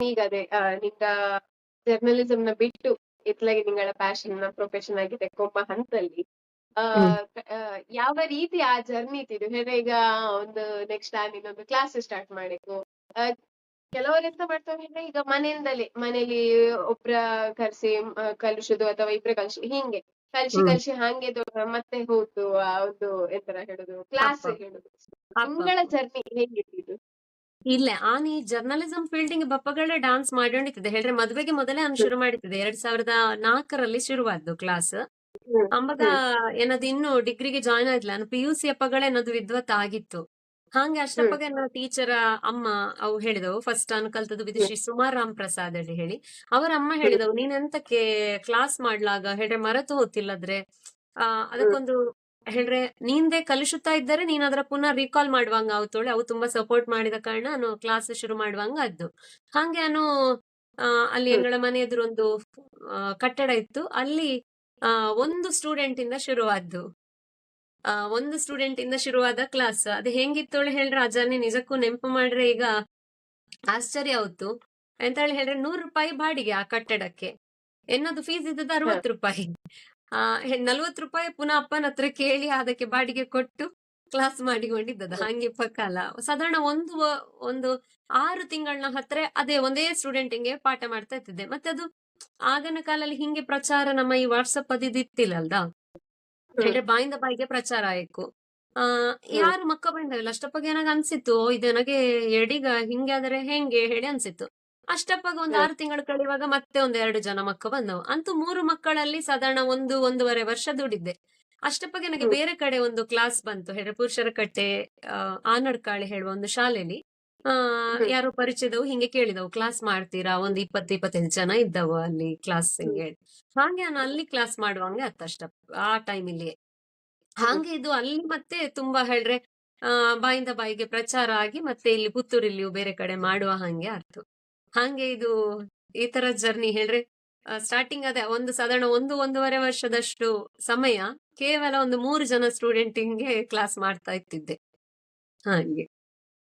ಈಗ ಅದೇ ನಿಂಗ ಜರ್ನಲಿಸಂನ ಬಿಟ್ಟು ಇತ್ಲಾಗೆ ನಿಂಗಳ ಪ್ಯಾಷನ್ ಪ್ರೊಫೆಷನ್ ಆಗಿ ತೆಕ್ಕೊಂಬ ಹಂತಲ್ಲಿ ಆ ಹ್ಮ್ ಯಾವ ರೀತಿ ಆ ಜರ್ನಿ ಇತ್ತಿದ್ದು ಹೇಗೆ ಈಗ ಒಂದು ನೆಕ್ಸ್ಟ್ ಇನ್ನೊಂದು ಕ್ಲಾಸ್ ಸ್ಟಾರ್ಟ್ ಮಾಡಿದ್ದು ಆ, ಕೆಲವರು ಎಂತ ಮಾಡ್ತಾರೆ ಅಂದ್ರೆ ಈಗ ಮನೆಯಿಂದಲೇ ಮನೇಲಿ ಒಬ್ರ ಕರ್ಸಿ ಕಲಿಸುದು ಅಥವಾ ಇಬ್ರ ಕಲ್ಸಿ ಹಿಂಗೆ ಕಲ್ಸಿ ಹ್ಮ್ ಕಲ್ಸಿ ಹಂಗೆ ಮತ್ತೆ ಹೋಗುದು ಆ ಒಂದು ಎಂತರ ಹೇಳುದು ಕ್ಲಾಸ್ ಅಪ್ಪ ಹೇಳುದು ಅಪ್ಪ ನಿಂಗಳ ಅಪ್ಪ ಜರ್ನಿ ಹೇಗಿತ್ತು? ಇಲ್ಲ ಆನ್ ಈ ಜರ್ನಲಿಸಂ ಫೀಲ್ಡಿಂಗ್ ಬಪ್ಪಗಳೇ ಡಾನ್ಸ್ ಮಾಡಿಕೊಂಡಿದ್ದೆ ಹೇಳ್ರೆ ಮದುವೆಗೆ ಮೊದಲೇ ನಾನು ಹ್ಮ್ ಶುರು ಮಾಡಿದ್ದೆ 2004ರಲ್ಲಿ ಶುರುವಾದ್ದು ಕ್ಲಾಸ್. ಹ್ಮ್ ಅಂಬಗ ಹ್ಮ್ ಏನದು ಇನ್ನು ಡಿಗ್ರಿಗೆ ಜಾಯ್ನ್ ಆಯ್ತಿಲ್ಲ ನಾನು PUC ಅಪ್ಪಗಳೇ ಏನದು ವಿದ್ವತ್ ಆಗಿತ್ತು. ಹಾಗೆ ಹ್ಮ್ ಅಷ್ಟಪ್ಪಗೆ ನನ್ನ ಟೀಚರ್ ಅಮ್ಮ ಅವು ಹೇಳಿದವು ಫಸ್ಟ್ ನಾನು ಕಲ್ತದ್ದು ಹ್ಮ್ ವಿದುಷಿ ಸುಮಾರ್ ರಾಮ್ ಪ್ರಸಾದ್ ಹೇಳಿ ಅವರ ಅಮ್ಮ ಹ್ಮ್ ಹೇಳಿದವು ನೀನ್ ಎಂತಕ್ಕೆ ಕ್ಲಾಸ್ ಮಾಡ್ಲಾಗ ಹೇಳ್ರೆ ಮರೆತು ಹೋತಿಲ್ಲದ್ರೆ ಹ್ಮ್ ಅದಕ್ಕೊಂದು ಹೇಳ್ರೆ ನೀನ್ದೇ ಕಲಿಸುತ್ತಾ ಇದ್ದರೆ ನೀನ್ ಅದರ ಪುನಃ ರೀಕಾಲ್ ಮಾಡುವಂಗ ಅವತೋಳೆ ಅವು ತುಂಬಾ ಸಪೋರ್ಟ್ ಮಾಡಿದ ಕಾರಣ ನಾನು ಕ್ಲಾಸ್ ಶುರು ಮಾಡುವಂಗ ಅದ್ದು. ಹಾಗೆ ನಾನು ಆ, ಅಲ್ಲಿ ಹ್ಮ್ ಎಂಗಳ ಮನೆ ಎದುರು ಒಂದು ಕಟ್ಟಡ ಇತ್ತು ಅಲ್ಲಿ ಒಂದು ಸ್ಟೂಡೆಂಟ್ ಇಂದ ಶುರುವಾದ್ದು. ಒಂದು ಸ್ಟೂಡೆಂಟ್ ಇಂದ ಶುರುವಾದ ಕ್ಲಾಸ್ ಅದು ಹೆಂಗಿತ್ತೋಳೆ ಹೇಳ್ರೆ ಆ ಜರ್ನಿ ನಿಜಕ್ಕೂ ನೆನಪು ಮಾಡ್ರೆ ಈಗ ಆಶ್ಚರ್ಯ ಆಯ್ತು. ಎಂತ ಹೇಳ್ರೆ ₹100 ಬಾಡಿಗೆ ಆ ಕಟ್ಟಡಕ್ಕೆ. ಎನ್ನದು ಫೀಸ್ ಇದ್ದದ್ದು ಹ ₹60. ಆ ₹40 ಪುನಃ ಅಪ್ಪನ ಹತ್ರ ಕೇಳಿ ಅದಕ್ಕೆ ಬಾಡಿಗೆ ಕೊಟ್ಟು ಕ್ಲಾಸ್ ಮಾಡಿಕೊಂಡಿದ್ದದ್ದು ಹ ಹಂಗೆ ಕಾಲ. ಸಾಧಾರಣ ಒಂದು 6 ತಿಂಗಳನ್ನ ಹತ್ರ ಅದೇ ಒಂದೇ ಸ್ಟೂಡೆಂಟಿಗೆ ಪಾಠ ಮಾಡ್ತಾ ಇರ್ತಿದ್ದೆ. ಮತ್ತೆ ಅದು ಆಗಿನ ಕಾಲಲ್ಲಿ ಹಿಂಗೆ ಪ್ರಚಾರ ನಮ್ಮ ಈ ವಾಟ್ಸಪ್ ಅದು ಇದು ಇತ್ತಿಲ್ಲಲ್ದಾ? ಹ್ಮ್ ಹೇಳ್ರೆ ಬಾಯಿಂದ ಬಾಯಿಗೆ ಪ್ರಚಾರ ಆಯ್ಕು. ಆ ಹ್ಮ್ ಯಾರು ಮಕ್ಕ ಬಂದವಿಲ್ಲ ಅಷ್ಟಪ್ಪಗೆ ನನಗೆ ಅನ್ಸಿತ್ತು ಇದು ನನಗೆ ಎಡೀಗ ಹಿಂಗೆ ಆದ್ರೆ ಹೆಂಗೆ ಹೇಳಿ ಅನ್ಸಿತ್ತು. ಅಷ್ಟಪ್ಪಾಗ ಒಂದು ಹ್ಮ್ 6 ತಿಂಗಳು ಕಳೆಯುವಾಗ ಮತ್ತೆ ಒಂದು 2 ಜನ ಮಕ್ಕ ಬಂದವು. ಅಂತೂ 3 ಮಕ್ಕಳಲ್ಲಿ ಸಾಧಾರಣ 1, 1.5 ವರ್ಷ ದುಡಿದ್ದೆ. ಅಷ್ಟಪ್ಪಗೆ ನನಗೆ ಹ್ಮ್ ಬೇರೆ ಕಡೆ ಒಂದು ಕ್ಲಾಸ್ ಬಂತು. ಹೇಳ್ರೆ ಪುರುಷರ ಕಟ್ಟೆ ಆನಡ್ಕಾಳೆ ಹೇಳುವ ಒಂದು ಶಾಲೆಯಲ್ಲಿ ಆ ಹ್ಮ್ ಯಾರೋ ಪರಿಚಯದವು ಹಿಂಗೆ ಕೇಳಿದವು ಕ್ಲಾಸ್ ಮಾಡ್ತೀರಾ? ಒಂದು 20, 25 ಜನ ಇದ್ದವು ಅಲ್ಲಿ ಹ್ಮ್ ಕ್ಲಾಸಿಗೆ. ಹಾಗೆ ನಾನು ಅಲ್ಲಿ ಕ್ಲಾಸ್ ಮಾಡುವಂಗೆ ಅತ್ತಷ್ಟಪ್ ಆ ಟೈಮಿಲ್ಲಿ. ಹ್ಮ್ ಹಾಗೆ ಇದು ಅಲ್ಲಿ ಮತ್ತೆ ತುಂಬಾ ಹೇಳ್ರೆ ಬಾಯಿಂದ ಬಾಯಿಗೆ ಪ್ರಚಾರ ಆಗಿ ಮತ್ತೆ ಇಲ್ಲಿ ಪುತ್ತೂರಲ್ಲಿಯೂ ಬೇರೆ ಕಡೆ ಮಾಡುವ ಹಾಗೆ ಆಯ್ತು. ಹಾಗೆ ಇದು ಈ ತರ ಜರ್ನಿ ಹೇಳ್ರೆ ಸ್ಟಾರ್ಟಿಂಗ್ ಅದೇ ಒಂದು ಸಾಧಾರಣ 1, 1.5 ವರ್ಷದಷ್ಟು ಸಮಯ ಕೇವಲ ಒಂದು 3 ಜನ ಸ್ಟೂಡೆಂಟಿಂಗೆ ಕ್ಲಾಸ್ ಮಾಡ್ತಾ ಇತ್ತಿದ್ದೆ. ಹಾಗೆ.